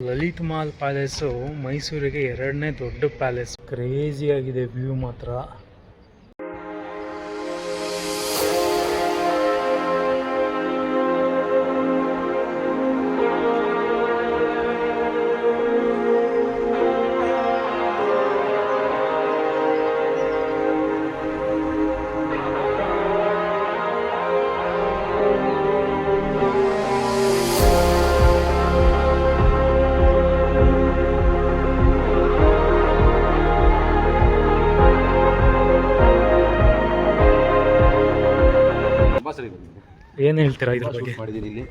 Lalit Mahal palace ಮೈಸೂರಿಗೆ ಎರಡನೇ ದೊಡ್ಡ ಪ್ಯಾಲೇಸ್. ಕ್ರೇಜಿ ಆಗಿದೆ ವ್ಯೂ ಮಾತ್ರ. ಏನು ಹೇಳ್ತೀರಾ ಇದ್ರ ಬಗ್ಗೆ? ಇಲ್ಲಿ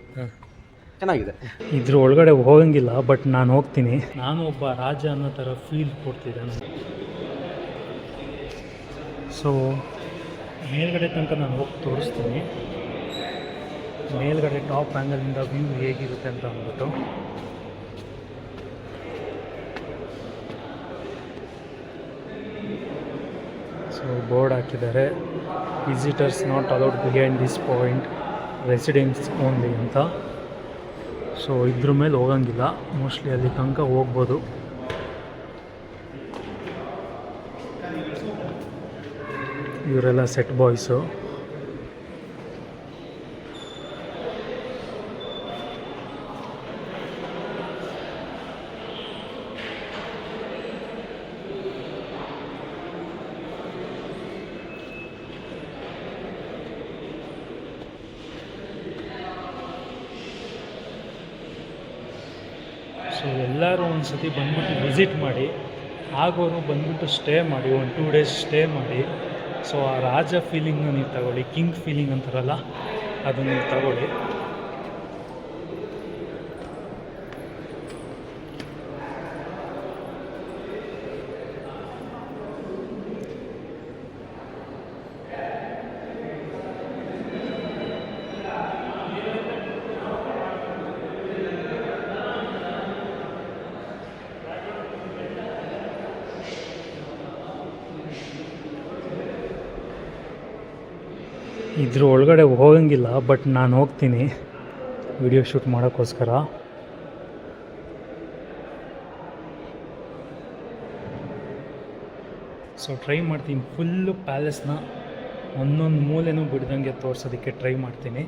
ಚೆನ್ನಾಗಿದೆ. ಇದ್ರ ಒಳಗಡೆ ಹೋಗಂಗಿಲ್ಲ, ಬಟ್ ನಾನು ಹೋಗ್ತೀನಿ. ನಾನು ಒಬ್ಬ ರಾಜ ಅನ್ನೋ ಥರ ಫೀಲ್ ಕೊಡ್ತಿದ್ದೆ. ಸೊ ಮೇಲ್ಗಡೆ ತನಕ ನಾನು ಹೋಗಿ ತೋರಿಸ್ತೀನಿ, ಮೇಲ್ಗಡೆ ಟಾಪ್ ಆ್ಯಂಗಲಿಂದ ವ್ಯೂ ಹೇಗಿರುತ್ತೆ ಅಂತ ಅಂದ್ಬಿಟ್ಟು. ಸೊ ಬೋರ್ಡ್ ಹಾಕಿದ್ದಾರೆ, visitors not allowed behind this point, residents only ಅಂತ. ಸೊ ಇದ್ರ ಮೇಲೆ ಹೋಗಂಗಿಲ್ಲ, ಮೋಸ್ಟ್ಲಿ ಅಲ್ಲಿ ತನಕ ಹೋಗ್ಬೋದು. ಇವರೆಲ್ಲ ಸೆಟ್ ಬಾಯ್ಸು. ಸೊ ಎಲ್ಲರೂ ಒಂದು ಸತಿ ಬಂದ್ಬಿಟ್ಟು ವಿಸಿಟ್ ಮಾಡಿ, ಆಗೋರು ಬಂದ್ಬಿಟ್ಟು ಸ್ಟೇ ಮಾಡಿ, 1-2 ಡೇಸ್ ಸ್ಟೇ ಮಾಡಿ. ಸೊ ಆ ರಾಜ ಫೀಲಿಂಗ್ನ ನೀವು ತಗೊಳ್ಳಿ, ಕಿಂಗ್ ಫೀಲಿಂಗ್ ಅಂತಾರಲ್ಲ ಅದನ್ನು ನೀವು ತಗೊಳ್ಳಿ. ಇದ್ರ ಒಳಗಡೆ ಹೋಗಂಗಿಲ್ಲ, ಬಟ್ ನಾನು ಹೋಗ್ತೀನಿ ವಿಡಿಯೋ ಶೂಟ್ ಮಾಡೋಕ್ಕೋಸ್ಕರ. ಸೊ ಟ್ರೈ ಮಾಡ್ತೀನಿ ಫುಲ್ಲು ಪ್ಯಾಲೇಸ್ನ ಒಂದೊಂದು ಮೂಲೆನೂ ಬಿಡ್ದಂಗೆ ತೋರಿಸೋದಕ್ಕೆ ಟ್ರೈ ಮಾಡ್ತೀನಿ.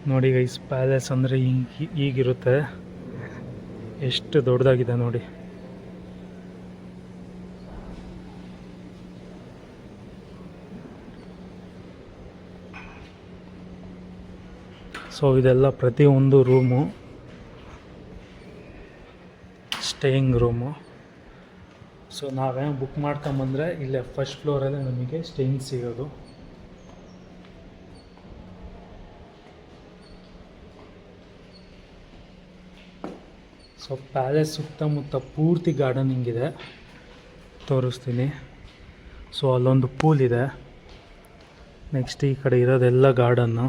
ನೋಡಿ ಗೈಸ್, ಪ್ಯಾಲೇಸ್ ಅಂದರೆ ಹೀಗಿರುತ್ತೆ, ಎಷ್ಟು ದೊಡ್ಡದಾಗಿದೆ ನೋಡಿ. ಸೊ ಇದೆಲ್ಲ ಪ್ರತಿಯೊಂದು ರೂಮು ಸ್ಟೇಯಿಂಗ್ ರೂಮು. ಸೊ ನಾವೇನು ಬುಕ್ ಮಾಡ್ಕೊಂಬಂದರೆ ಇಲ್ಲೇ ಫಸ್ಟ್ ಫ್ಲೋರಲ್ಲೇ ನಮಗೆ ಸ್ಟೇಯಿಂಗ್ ಸಿಗೋದು. ಸೊ ಪ್ಯಾಲೇಸ್ ಸುತ್ತಮುತ್ತ ಪೂರ್ತಿ ಗಾರ್ಡನಿಂಗ್ ಇದೆ, ತೋರಿಸ್ತೀನಿ. ಸೊ ಅಲ್ಲೊಂದು ಪೂಲ್ ಇದೆ, ನೆಕ್ಸ್ಟ್ ಈ ಕಡೆ ಇರೋದೆಲ್ಲ ಗಾರ್ಡನ್ನು.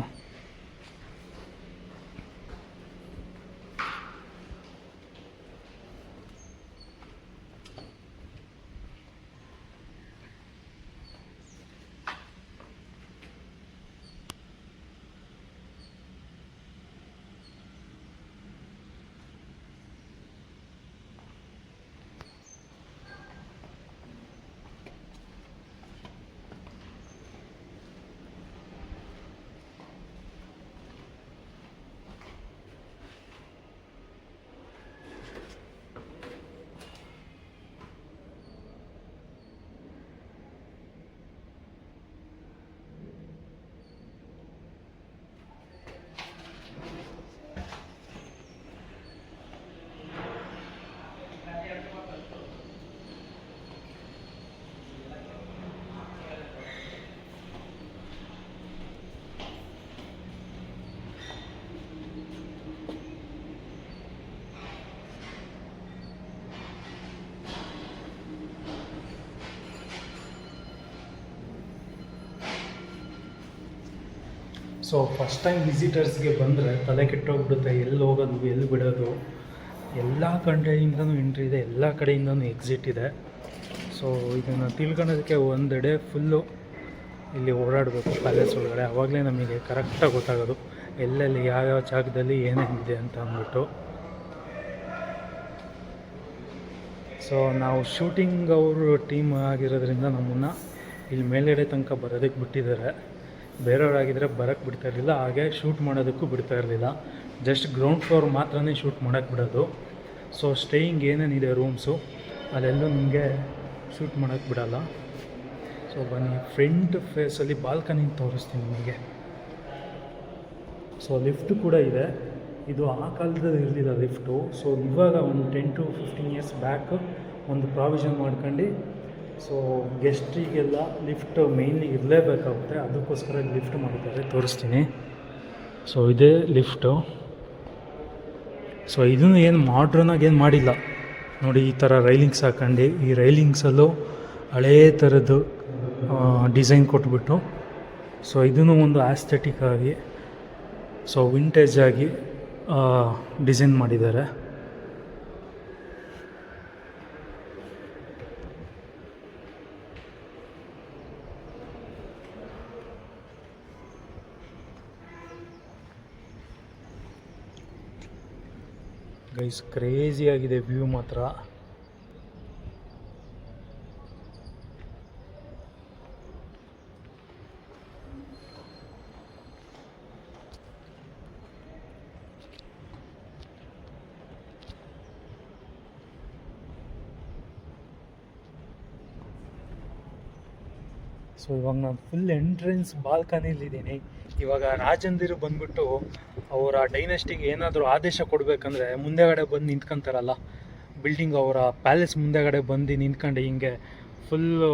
ಸೊ ಫಸ್ಟ್ ಟೈಮ್ ವಿಸಿಟರ್ಸ್ಗೆ ಬಂದರೆ ತಲೆ ಕೆಟ್ಟೋಗ್ಬಿಡುತ್ತೆ, ಎಲ್ಲಿ ಹೋಗೋದು ಎಲ್ಲಿ ಬಿಡೋದು. ಎಲ್ಲ ಕಡೆಯಿಂದನೂ ಎಂಟ್ರಿ ಇದೆ, ಎಲ್ಲ ಕಡೆಯಿಂದನೂ ಎಕ್ಸಿಟ್ ಇದೆ. ಸೊ ಇದನ್ನು ತಿಳ್ಕೊಳ್ಳೋದಕ್ಕೆ ಒಂದು ಡೇ ಫುಲ್ಲು ಇಲ್ಲಿ ಓಡಾಡಬೇಕು ಪ್ಯಾಲೇಸ್ ಒಳಗಡೆ, ಆವಾಗಲೇ ನಮಗೆ ಕರೆಕ್ಟಾಗಿ ಗೊತ್ತಾಗೋದು ಎಲ್ಲೆಲ್ಲಿ ಯಾವ್ಯಾವ ಜಾಗದಲ್ಲಿ ಏನೇನಿದೆ ಅಂತ ಅಂದ್ಬಿಟ್ಟು. ಸೊ ನಾವು ಶೂಟಿಂಗ್ ಅವರು ಟೀಮ್ ಆಗಿರೋದ್ರಿಂದ ನಮ್ಮನ್ನು ಇಲ್ಲಿ ಮೇಲ್ಗಡೆ ತನಕ ಬರೋದಕ್ಕೆ ಬಿಟ್ಟಿದ್ದಾರೆ. ಬೇರೆಯವರಾಗಿದ್ದರೆ ಬರೋಕ್ಕೆ ಬಿಡ್ತಾ ಇರಲಿಲ್ಲ, ಹಾಗೆ ಶೂಟ್ ಮಾಡೋದಕ್ಕೂ ಬಿಡ್ತಾ ಇರಲಿಲ್ಲ. ಜಸ್ಟ್ ಗ್ರೌಂಡ್ ಫ್ಲೋರ್ ಮಾತ್ರನೇ ಶೂಟ್ ಮಾಡೋಕ್ಕೆ ಬಿಡೋದು. ಸೊ ಸ್ಟೇಯಿಂಗ್ ಏನೇನಿದೆ ರೂಮ್ಸು ಅದೆಲ್ಲೂ ನಿಮಗೆ ಶೂಟ್ ಮಾಡೋಕ್ಕೆ ಬಿಡೋಲ್ಲ. ಸೊ ಬನ್ನಿ, ಫ್ರಂಟ್ ಫೇಸಲ್ಲಿ ಬಾಲ್ಕನಿ ತೋರಿಸ್ತೀನಿ ನಿಮಗೆ. ಸೊ ಲಿಫ್ಟ್ ಕೂಡ ಇದೆ. ಇದು ಆ ಕಾಲದಲ್ಲಿ ಇರಲಿಲ್ಲ ಲಿಫ್ಟು. ಸೊ ಇವಾಗ ಒಂದು 10 to 15 years ಬ್ಯಾಕ್ ಒಂದು ಪ್ರಾವಿಷನ್ ಮಾಡ್ಕೊಂಡು, ಸೊ ಗೆಸ್ಟಿಗೆಲ್ಲ ಲಿಫ್ಟ್ ಮೇಯ್ನ್ಲಿ ಇರಲೇಬೇಕಾಗುತ್ತೆ, ಅದಕ್ಕೋಸ್ಕರ ಲಿಫ್ಟ್ ಮಾಡಿದ್ದಾರೆ. ತೋರಿಸ್ತೀನಿ. ಸೊ ಇದೇ ಲಿಫ್ಟು. ಸೊ ಇದನ್ನು ಏನು ಮಾಡ್ರನ್ನಾಗಿ ಏನು ಮಾಡಿಲ್ಲ ನೋಡಿ, ಈ ಥರ ರೈಲಿಂಗ್ಸ್ ಹಾಕೊಂಡು, ಈ ರೈಲಿಂಗ್ಸಲ್ಲೂ ಹಳೇ ಥರದ್ದು ಡಿಸೈನ್ ಕೊಟ್ಬಿಟ್ಟು, ಸೊ ಇದನ್ನು ಒಂದು ಆಸ್ಥೆಟಿಕ್ ಆಗಿ, ಸೊ ವಿಂಟೇಜ್ ಆಗಿ ಡಿಸೈನ್ ಮಾಡಿದ್ದಾರೆ. ಗೈಸ್ ಕ್ರೇಜಿ ಆಗಿದೆ ವ್ಯೂ ಮಾತ್ರ. ಸೊ ಇವಾಗ ನಾನು ಫುಲ್ ಎಂಟ್ರೆನ್ಸ್ ಬಾಲ್ಕನಿಲಿದ್ದೀನಿ. ಇವಾಗ ರಾಜಂದಿರು ಬಂದ್ಬಿಟ್ಟು ಅವರ ಡೈನೆಸ್ಟಿಗೆ ಏನಾದರೂ ಆದೇಶ ಕೊಡಬೇಕಂದ್ರೆ ಮುಂದೆಗಡೆ ಬಂದು ನಿಂತ್ಕೊಂತಾರಲ್ಲ, ಬಿಲ್ಡಿಂಗ್ ಅವರ ಪ್ಯಾಲೇಸ್ ಮುಂದೆಗಡೆ ಬಂದು ನಿಂತ್ಕೊಂಡು ಹಿಂಗೆ ಫುಲ್ಲು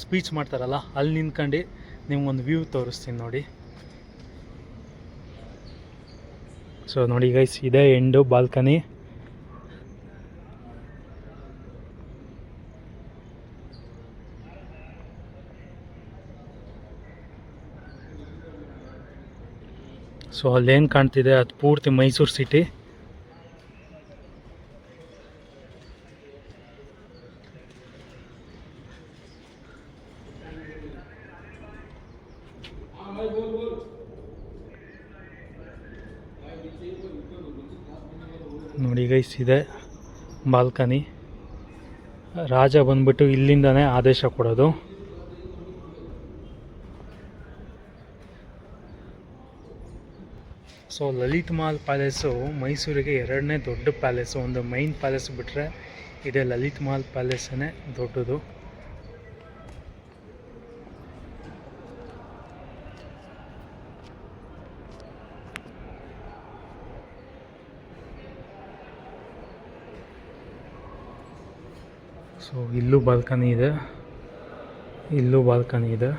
ಸ್ಪೀಚ್ ಮಾಡ್ತಾರಲ್ಲ, ಅಲ್ಲಿ ನಿಂತ್ಕೊಂಡು ನಿಮ್ಗೊಂದು ವ್ಯೂ ತೋರಿಸ್ತೀನಿ ನೋಡಿ. ಸೊ ನೋಡಿ ಗೈಸ್, ಇದೇ ಎಂಡು ಬಾಲ್ಕನಿ. ಸೊ ಅಲ್ಲೇನು ಕಾಣ್ತಿದೆ ಅದು ಪೂರ್ತಿ ಮೈಸೂರು ಸಿಟಿ. ನೋಡಿ ಗೈಸ್, ಇದೆ ಬಾಲ್ಕನಿ. ರಾಜ ಬಂದ್ಬಿಟ್ಟು ಇಲ್ಲಿಂದನೇ ಆದೇಶ ಕೊಡೋದು. ಸೊ ಲಲಿತ್ ಮಹಲ್ ಪ್ಯಾಲೇಸು ಮೈಸೂರಿಗೆ 2ನೇ ದೊಡ್ಡ ಪ್ಯಾಲೇಸು. ಒಂದು ಮೈನ್ ಪ್ಯಾಲೇಸ್ ಬಿಟ್ಟರೆ ಇದೇ ಲಲಿತ್ ಮಹಲ್ ಪ್ಯಾಲೇಸೇ ದೊಡ್ಡದು. ಸೊ ಇಲ್ಲೂ ಬಾಲ್ಕನಿ ಇದೆ, ಇಲ್ಲೂ ಬಾಲ್ಕನಿ ಇದೆ.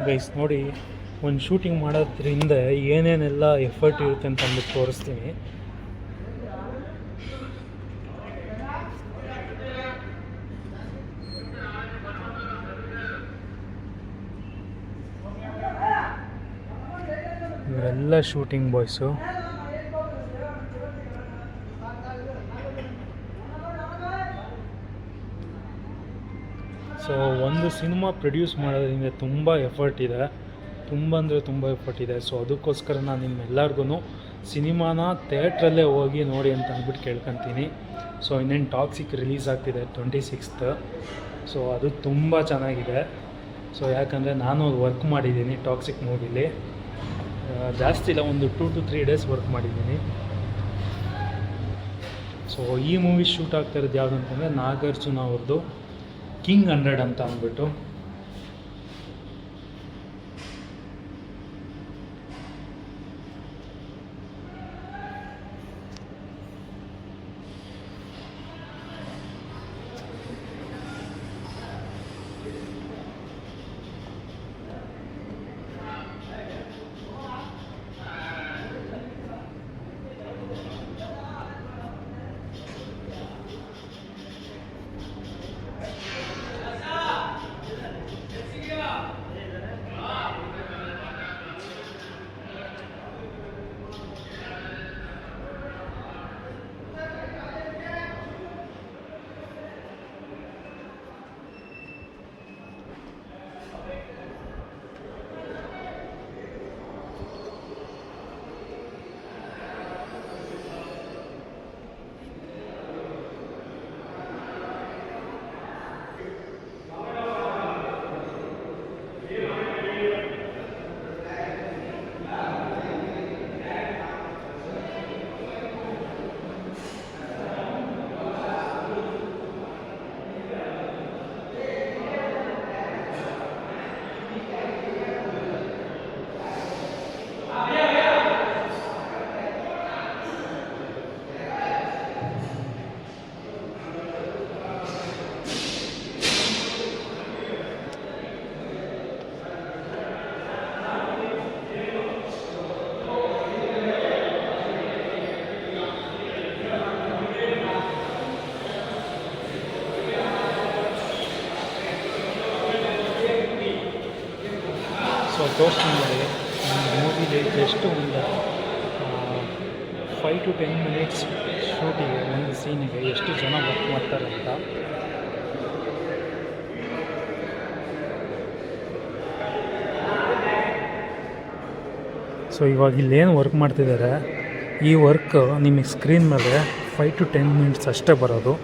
ಗೈಸ್ ನೋಡಿ, ಒಂದು ಶೂಟಿಂಗ್ ಮಾಡೋದ್ರಿಂದ ಏನೇನೆಲ್ಲ ಎಫರ್ಟ್ ಇರುತ್ತೆ ಅಂತ ಅಂದ್ಬಿಟ್ಟು ತೋರಿಸ್ತೀನಿ. ಎಲ್ಲ ಶೂಟಿಂಗ್ ಬಾಯ್ಸು. ಸೊ ಒಂದು ಸಿನಿಮಾ ಪ್ರೊಡ್ಯೂಸ್ ಮಾಡೋದ್ರಿಂದ ತುಂಬ ಎಫರ್ಟ್ ಇದೆ, ತುಂಬ ಅಂದರೆ ತುಂಬ ಎಫರ್ಟ್ ಇದೆ. ಸೊ ಅದಕ್ಕೋಸ್ಕರ ನಾನು ನಿಮ್ಮೆಲ್ಲರಿಗೂ ಸಿನಿಮಾನ ಥಿಯೇಟ್ರಲ್ಲೇ ಹೋಗಿ ನೋಡಿ ಅಂತ ಅಂದ್ಬಿಟ್ಟು ಕೇಳ್ಕೊತೀನಿ. ಸೊ ಇನ್ನೇನು ಟಾಕ್ಸಿಕ್ ರಿಲೀಸ್ ಆಗ್ತಿದೆ 26th. ಸೊ ಅದು ತುಂಬ ಚೆನ್ನಾಗಿದೆ. ಸೊ ಯಾಕಂದರೆ ನಾನು ವರ್ಕ್ ಮಾಡಿದ್ದೀನಿ ಟಾಕ್ಸಿಕ್ ಮೂವಿಲಿ, ಜಾಸ್ತಿ ಇಲ್ಲ, ಒಂದು 2 to 3 days ವರ್ಕ್ ಮಾಡಿದ್ದೀನಿ. ಸೊ ಈ ಮೂವಿ ಶೂಟ್ ಆಗ್ತಾ ಇರೋದು ಯಾವುದು ಅಂತಂದರೆ ನಾಗಾರ್ಜುನ ಅವ್ರದ್ದು ಕಿಂಗ್ 100 ಅಂತ ಅಂದ್ಬಿಟ್ಟು. ಸೊ ತೋರಿಸ್ತೀನಿ ನೋಡಿ, ಮೂವಿಲಿ ಜಸ್ಟ್ ಒಂದು 5 to 10 minutes ಶೂಟಿಗೆ, ಒಂದು ಸೀನಿಗೆ ಎಷ್ಟು ಜನ ವರ್ಕ್ ಮಾಡ್ತಾರೆ ಅಂತ. ಸೊ ಇವಾಗ ಇಲ್ಲೇನು ವರ್ಕ್ ಮಾಡ್ತಿದ್ದಾರೆ, ಈ ವರ್ಕ್ ನಿಮಗೆ ಸ್ಕ್ರೀನ್ ಮೇಲೆ 5 to 10 minutes ಅಷ್ಟೇ ಬರೋದು.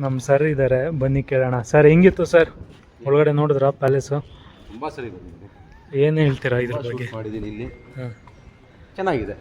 ನಮ್ಮ ಸರ್ ಇದ್ದಾರೆ, ಬನ್ನಿ ಕೇಳೋಣ. ಸರ್ ಹೆಂಗಿತ್ತು ಸರ್ ಒಳಗಡೆ ನೋಡಿದ್ರಾ ಪ್ಯಾಲೇಸು? ತುಂಬ ಸರಿ ಬಂದಿದೆ. ಏನು ಹೇಳ್ತೀರಾ ಇದ್ರ ಬಗ್ಗೆ? ಮಾಡಿದ್ದೀನಿ ಇಲ್ಲಿ, ಹಾಂ, ಚೆನ್ನಾಗಿದೆ.